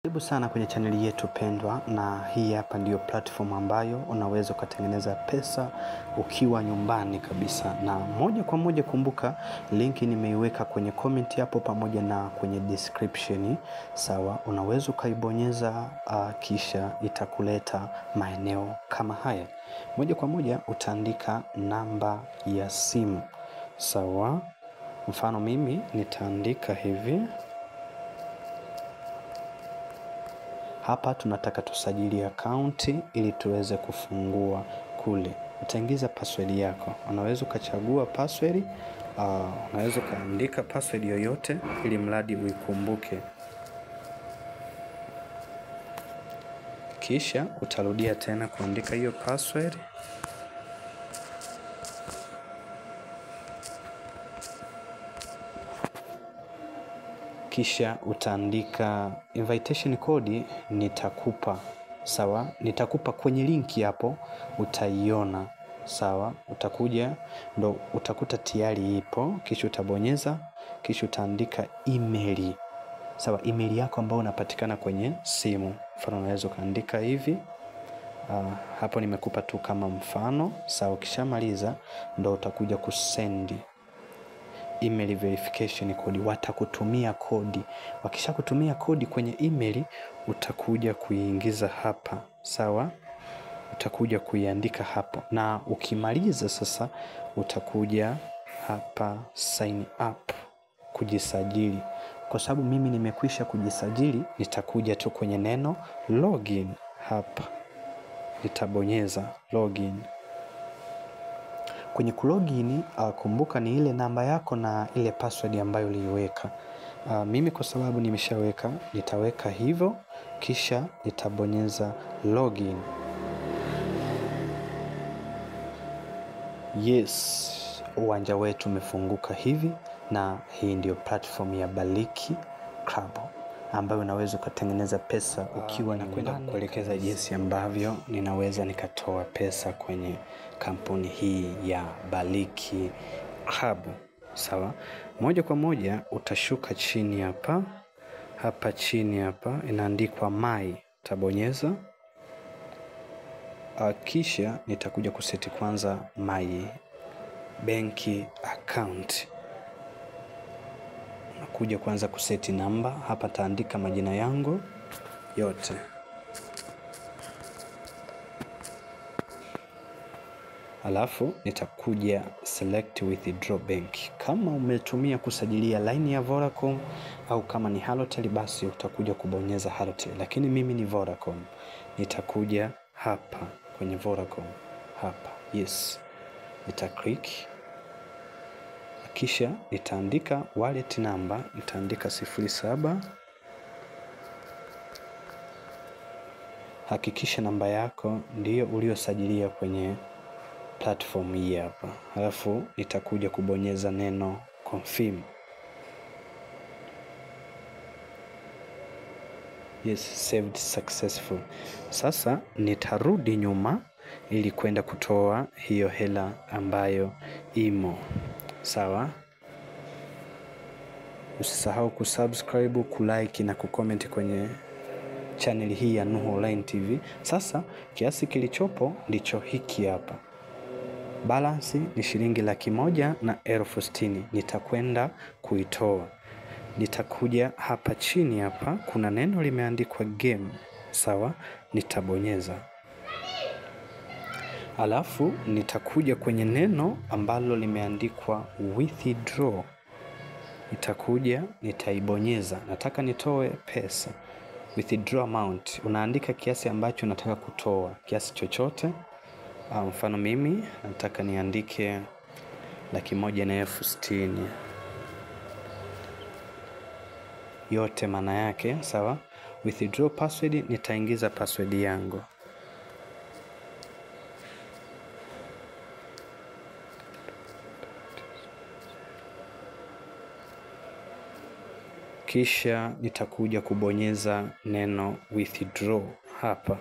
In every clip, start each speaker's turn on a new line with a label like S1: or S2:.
S1: Karibu sana kwenye chaneli yetu pendwa, na hii hapa ndiyo platform ambayo unaweza kutengeneza pesa ukiwa nyumbani kabisa. Na moja kwa moja, kumbuka linki nimeiweka kwenye comment hapo pamoja na kwenye description. Sawa, unaweza ukaibonyeza kisha itakuleta maeneo kama haya. Moja kwa moja utaandika namba ya simu. Sawa, mfano mimi nitaandika hivi. Hapa tunataka tusajili akaunti ili tuweze kufungua kule. Utaingiza password yako. Unaweza ukachagua password, unaweza ukaandika password yoyote ili mradi uikumbuke. Kisha utarudia tena kuandika hiyo password. Kisha utaandika invitation code nitakupa. Sawa, nitakupa kwenye linki hapo utaiona. Sawa, utakuja ndo utakuta tayari ipo, kisha utabonyeza, kisha utaandika email. Sawa, email yako ambayo unapatikana kwenye simu. Mfano unaweza kaandika hivi. Hapo nimekupa tu kama mfano. Sawa, ukishamaliza ndo utakuja kusendi email verification code. Watakutumia kodi. Wakisha kutumia kodi kwenye email, utakuja kuiingiza hapa. Sawa, utakuja kuiandika hapo, na ukimaliza sasa utakuja hapa sign up, kujisajili. Kwa sababu mimi nimekwisha kujisajili, nitakuja tu kwenye neno login hapa, nitabonyeza login. Kwenye kulogin, kumbuka ni ile namba yako na ile password ambayo uliweka. Mimi kwa sababu nimeshaweka, nitaweka hivyo, kisha nitabonyeza login. Yes, uwanja wetu umefunguka hivi, na hii ndio platform ya Baliki Club ambayo unaweza kutengeneza pesa ukiwa na kwenda kuelekeza jinsi ambavyo ninaweza nikatoa pesa kwenye kampuni hii ya Baliki Club. Sawa, moja kwa moja utashuka chini hapa. Hapa chini hapa inaandikwa my, tabonyeza. Kisha nitakuja kuseti kwanza my banki account. Nakuja kwanza kuseti namba. Hapa taandika majina yangu yote. Alafu nitakuja select withdraw bank. Kama umetumia kusajilia line ya Vodacom au kama ni Halotel, basi utakuja kubonyeza Halotel, lakini mimi ni Vodacom. Nitakuja hapa kwenye Vodacom hapa, yes, click. Kisha nitaandika wallet number, nitaandika 07. Hakikisha namba yako ndiyo uliosajilia kwenye platform hii hapa. Halafu nitakuja kubonyeza neno confirm. Yes, saved successful. Sasa nitarudi nyuma ili kwenda kutoa hiyo hela ambayo imo. Sawa, usisahau kusubscribe, kulike na kucomment kwenye channel hii ya Nuhu Online TV. Sasa kiasi kilichopo ndicho hiki hapa. Balance ni shilingi 1,60,000. Nitakwenda kuitoa. Nitakuja hapa chini hapa kuna neno limeandikwa game. Sawa, nitabonyeza. Alafu nitakuja kwenye neno ambalo limeandikwa withdraw. Nitakuja, nitaibonyeza. Nataka nitoe pesa. Withdraw amount. Unaandika kiasi ambacho unataka kutoa, kiasi chochote. Mfano mimi nataka niandike 1,60,000 yote maana yake. Sawa, withdraw password, nitaingiza password yangu. Kisha nitakuja kubonyeza neno withdraw hapa.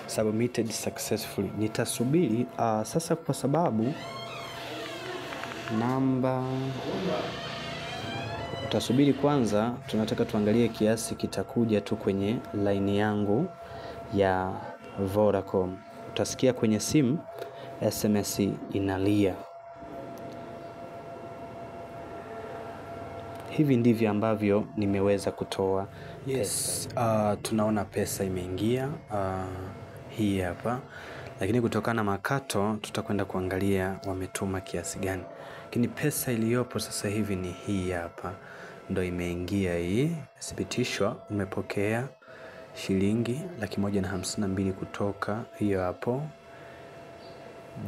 S1: Submitted successfully. Nitasubiri sasa kwa sababu namba Utasubiri kwanza, tunataka tuangalie kiasi kitakuja tu kwenye line yangu ya Vodacom. Utasikia kwenye simu SMS inalia. Hivi ndivyo ambavyo nimeweza kutoa pesa. Tunaona pesa imeingia, hii hapa. Lakini kutokana na makato tutakwenda kuangalia wametuma kiasi gani. Lakini pesa iliyopo sasa hivi ni hii hapa. Ndo imeingia hii. Thibitishwa umepokea shilingi 152 kutoka hiyo hapo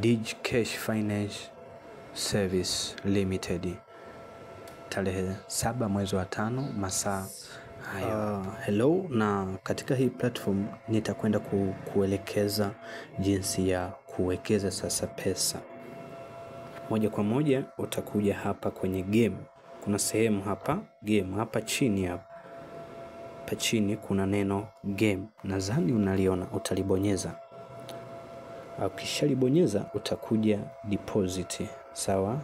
S1: Digi Cash Finance Service Limited, tarehe 7 mwezi wa 5 masaa hayo. Hello, na katika hii platform nitakwenda kuelekeza jinsi ya kuwekeza sasa pesa. Moja kwa moja utakuja hapa kwenye game. Kuna sehemu hapa game, hapa chini hapa chini kuna neno game. Nadhani unaliona, utalibonyeza. Ukishalibonyeza utakuja deposit, sawa?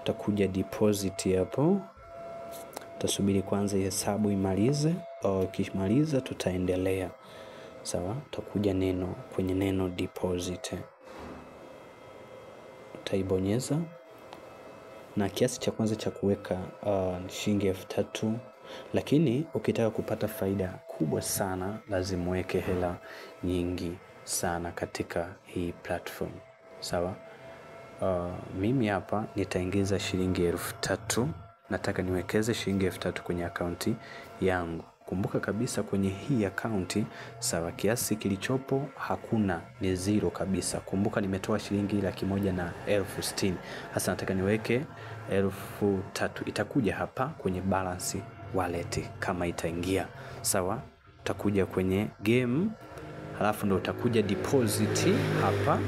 S1: Utakuja deposit hapo. Utasubiri kwanza hesabu imalize, ikimaliza tutaendelea. Sawa? Utakuja kwenye neno deposit. Utaibonyeza. Na kiasi cha kwanza cha kuweka ni shilingi 3000, lakini ukitaka kupata faida kubwa sana lazima uweke hela nyingi sana katika hii platform. Sawa? Mimi hapa nitaingiza shilingi 3000. Nataka niwekeze shilingi 3000 kwenye akaunti yangu. Kumbuka kabisa kwenye hii akaunti, sawa, kiasi kilichopo hakuna, ni zero kabisa. Kumbuka nimetoa shilingi 160,000. Hasa nataka niweke 3000. Itakuja hapa kwenye balance wallet kama itaingia. Sawa? Utakuja kwenye game, halafu ndo utakuja deposit hapa.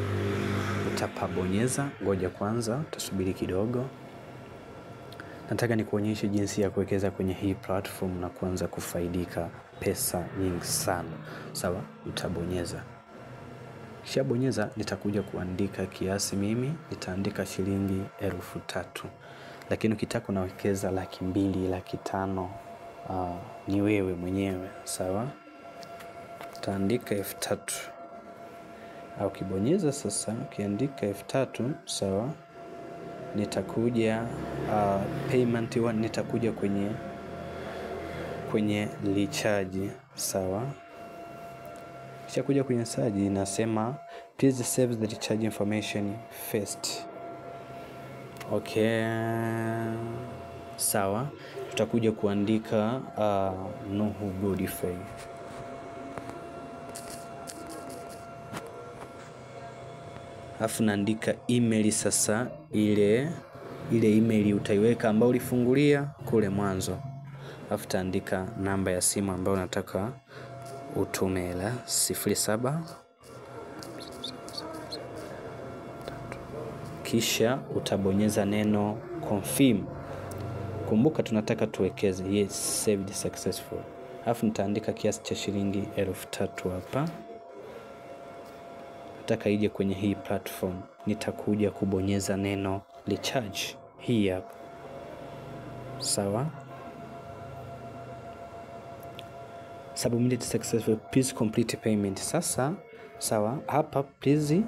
S1: Utapabonyeza. Ngoja kwanza, utasubiri kidogo. Nataka nikuonyeshe jinsi ya kuwekeza kwenye hii platform na kuanza kufaidika pesa nyingi sana. Sawa? Utabonyeza. Kisha bonyeza, nitakuja kuandika kiasi. Mimi nitaandika shilingi 3000. Lakini ukitaka unawekeza 200,000, 500,000, ni wewe mwenyewe. Sawa? Utaandika 3000. Au kibonyeza sasa, ukiandika 3000, sawa? Nitakuja payment one, nitakuja kwenye recharge. Sawa? Kisha kuja kwenye recharge inasema please save the recharge information first. Okay. Sawa? Tutakuja kuandika Nuhu Godfrey. Alafu naandika email sasa, ile email utaiweka ambayo ulifungulia kule mwanzo. Alafu taandika namba ya simu ambayo nataka utume hela 07. Kisha utabonyeza neno confirm. Kumbuka tunataka tuwekeze. Yes, saved successful. Alafu nitaandika kiasi cha shilingi 3000 hapa. Nataka ije kwenye hii platform. Nitakuja kubonyeza neno recharge. Hii hapa. Sawa? Submit successful, please complete payment. Sasa, sawa, hapa please.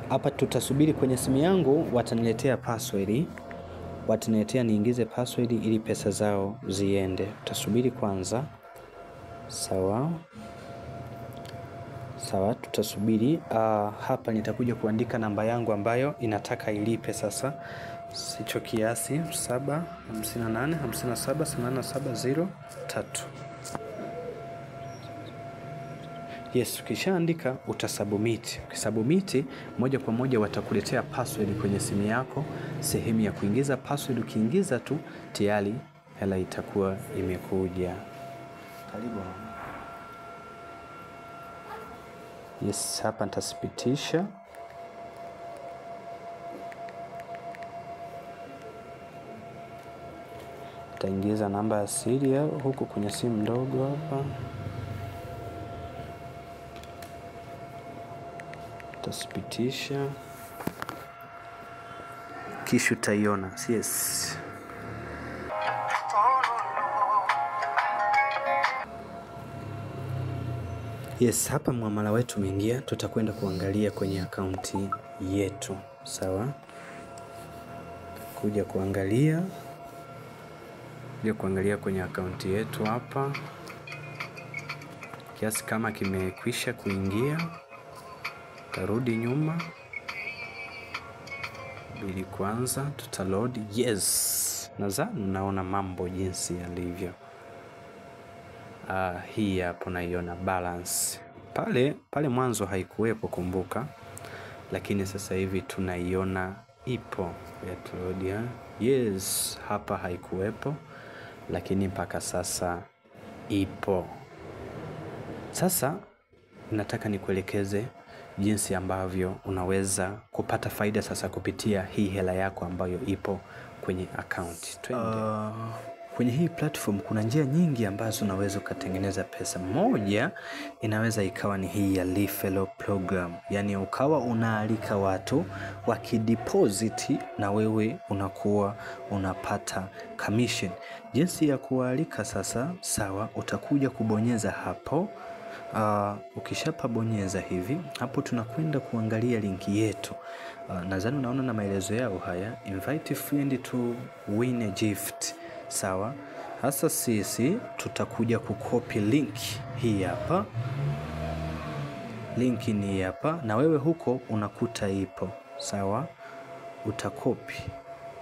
S1: Hapa tutasubiri kwenye simu yangu wataniletea password. Wataniletea niingize password ili pesa zao ziende. Tutasubiri kwanza. Sawa? Sawa, tutasubiri. Hapa nitakuja kuandika namba yangu ambayo inataka ilipe sasa. Sicho kiasi 758578703. Yes, ukishaandika utasubmit. Ukisubmit moja kwa moja watakuletea password kwenye simu yako, sehemu ya kuingiza password. Ukiingiza tu tayari hela itakuwa imekuja. Karibu. Yes, hapa nitasipitisha. Nitaingiza namba ya siri huku kwenye simu ndogo hapa. Utasipitisha. Kisha utaiona. Yes. Yes, hapa muamala wetu umeingia, tutakwenda kuangalia kwenye akaunti yetu. Sawa? Kuja kuangalia kwenye akaunti yetu hapa. Kiasi kama kimekwisha kuingia, tarudi nyuma. Ili kwanza tutaload. Yes. Nadhani naona mambo jinsi yalivyo. Hii hapo naiona balance. Pale mwanzo haikuwepo, kumbuka. Lakini sasa hivi tunaiona ipo. Ya yes, hapa haikuwepo, lakini mpaka sasa ipo. Sasa nataka nikuelekeze jinsi ambavyo unaweza kupata faida sasa kupitia hii hela yako ambayo ipo kwenye account. Kwenye hii platform kuna njia nyingi ambazo unaweza kutengeneza pesa. Moja inaweza ikawa ni hii ya referral program. Yani ukawa unaalika watu wakideposit na wewe unakuwa unapata commission. Jinsi ya kualika sasa, sawa, utakuja kubonyeza hapo. Ukishapabonyeza hivi, hapo tunakwenda kuangalia linki yetu. Nadhani unaona na maelezo yao haya, invite friend to win a gift. Sawa, hasa sisi tutakuja kukopi link hii hapa. Linki ni hapa na wewe huko unakuta ipo. Sawa, utakopi.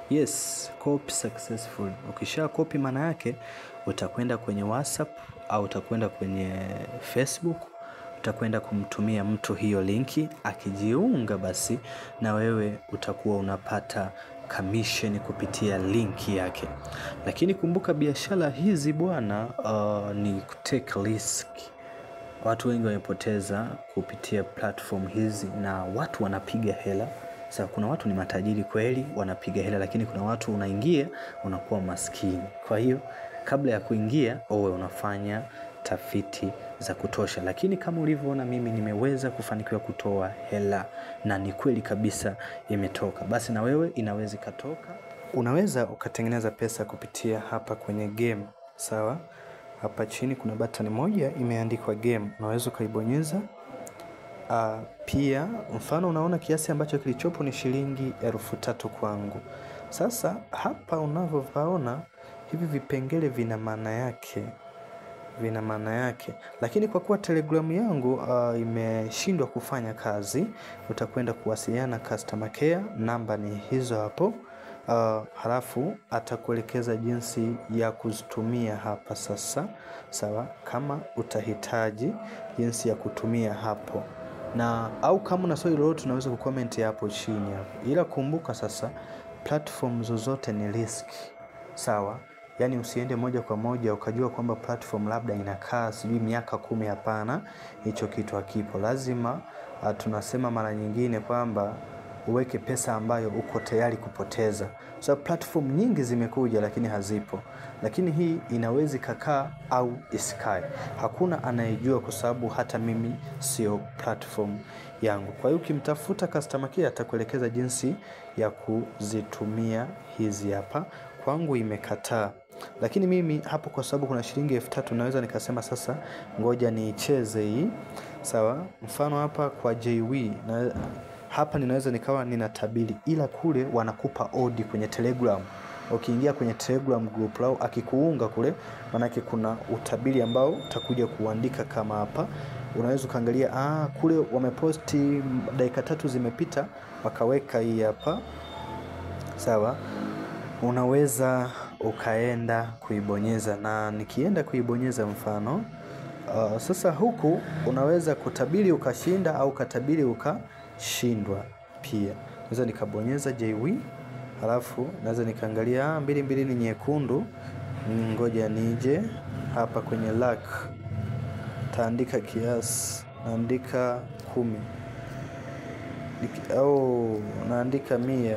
S1: Yes, copy successful. Ukisha copy maana yake utakwenda kwenye WhatsApp au utakwenda kwenye Facebook, utakwenda kumtumia mtu hiyo linki. Akijiunga basi na wewe utakuwa unapata commission kupitia linki yake. Lakini kumbuka biashara hizi bwana, ni kutake risk. Watu wengi wamepoteza kupitia platform hizi na watu wanapiga hela. Sasa kuna watu ni matajiri kweli wanapiga hela, lakini kuna watu unaingia unakuwa maskini. Kwa hiyo kabla ya kuingia uwe unafanya tafiti za kutosha. Lakini kama ulivyoona mimi nimeweza kufanikiwa kutoa hela na ni kweli kabisa imetoka. Basi na wewe inaweza ikatoka. Unaweza ukatengeneza pesa kupitia hapa kwenye game. Sawa? Hapa chini kuna button moja imeandikwa game. Unaweza ukaibonyeza. Pia mfano unaona kiasi ambacho kilichopo ni shilingi 3,000 kwangu. Sasa hapa unavyovaona hivi vipengele vina maana yake. Lakini kwa kuwa Telegram yangu imeshindwa kufanya kazi, utakwenda kuwasiliana customer care, namba ni hizo hapo. Halafu atakuelekeza jinsi ya kuzitumia hapa sasa. Sawa, kama utahitaji jinsi ya kutumia hapo. Na au kama una swali lolote unaweza kucomment hapo chini hapo. Ila kumbuka sasa platform zozote ni risk. Sawa? Yani usiende moja kwa moja ukajua kwamba platform labda inakaa sijui miaka 10. Hapana, hicho kitu hakipo. Lazima tunasema mara nyingine kwamba uweke pesa ambayo uko tayari kupoteza. So platform nyingi zimekuja lakini hazipo. Lakini hii inaweza kakaa au isikae. Hakuna anayejua kwa sababu hata mimi sio platform yangu. Kwa hiyo ukimtafuta customer care atakuelekeza jinsi ya kuzitumia hizi hapa. Kwangu imekataa. Lakini mimi hapo kwa sababu kuna shilingi 3,000 naweza nikasema sasa ngoja niicheze hii. Sawa? Mfano hapa kwa JW na hapa ninaweza nikawa ninatabiri, ila kule wanakupa odi kwenye Telegram. Ukiingia kwenye Telegram group lao akikuunga kule, manake kuna utabiri ambao utakuja kuandika kama hapa. Unaweza kaangalia kule wameposti dakika 3 zimepita wakaweka hii hapa. Sawa? Unaweza ukaenda kuibonyeza na nikienda kuibonyeza mfano sasa huku unaweza kutabiri ukashinda au katabiri ukashindwa pia. Naweza nikabonyeza JW, halafu naweza nikaangalia 22 ni nyekundu. Ngoja nije hapa kwenye luck. Taandika kiasi, naandika 10. Au naandika 100.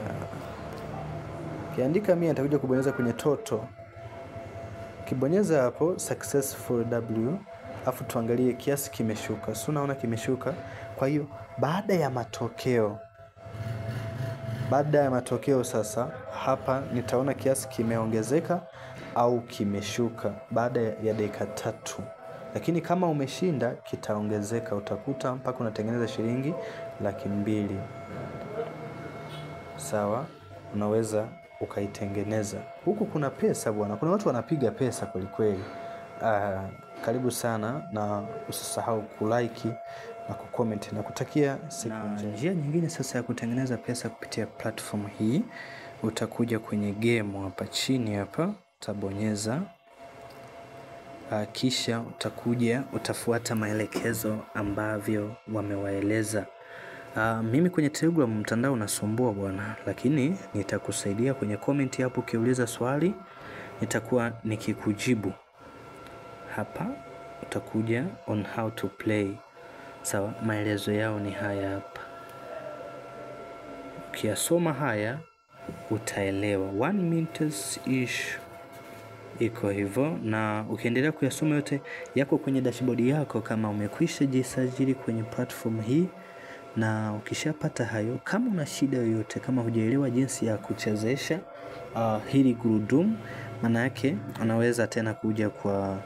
S1: Kiandika 100 nitakuja kubonyeza kwenye toto. Kibonyeza hapo successful W, afu tuangalie kiasi kimeshuka. Si unaona kimeshuka? Kwa hiyo baada ya matokeo sasa hapa nitaona kiasi kimeongezeka au kimeshuka baada ya dakika 3. lakini kama umeshinda kitaongezeka, utakuta mpaka unatengeneza shilingi 200,000. Sawa, unaweza ukaitengeneza. Huku kuna pesa bwana, kuna watu wanapiga pesa kweli kweli. Karibu sana, na usisahau kulike na kucomment, na kutakia siku njema. Njia nyingine sasa ya kutengeneza pesa kupitia platform hii, utakuja kwenye game hapa chini hapa, utabonyeza, kisha utakuja utafuata maelekezo ambavyo wamewaeleza. Mimi kwenye Telegram mtandao unasumbua bwana, lakini nitakusaidia kwenye comment hapo. Ukiuliza swali nitakuwa nikikujibu. Hapa utakuja on how to play. Sawa, maelezo yao ni haya hapa. Ukiyasoma haya utaelewa. 1 minutes ish iko hivyo, na ukiendelea kuyasoma yote yako kwenye dashboard yako kama umekwisha jisajili kwenye platform hii. Na ukishapata hayo, kama una shida yoyote, kama hujaelewa jinsi ya kuchezesha hili gurudumu, maana yake unaweza tena kuja kwa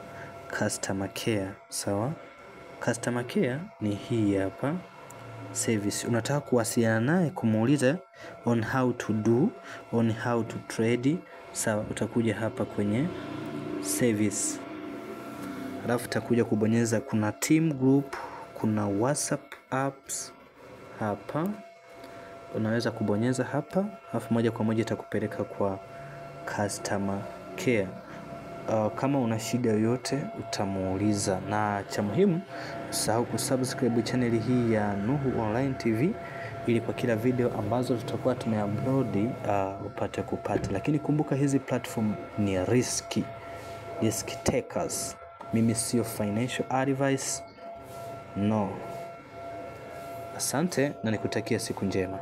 S1: customer care. Sawa, customer care ni hii hapa service. Unataka kuwasiliana naye kumuuliza on how to do, on how to trade. Sawa, utakuja hapa kwenye service, alafu utakuja kubonyeza, kuna team group, kuna WhatsApp apps. Hapa unaweza kubonyeza hapa, alafu moja kwa moja itakupeleka kwa customer care. Kama una shida yoyote utamuuliza, na cha muhimu usahau kusubscribe channel hii ya Nuhu Online TV, ili kwa kila video ambazo tutakuwa tumeupload upate kupata. Lakini kumbuka hizi platform ni risk takers. Mimi sio financial advice, no. Asante na nikutakia siku njema.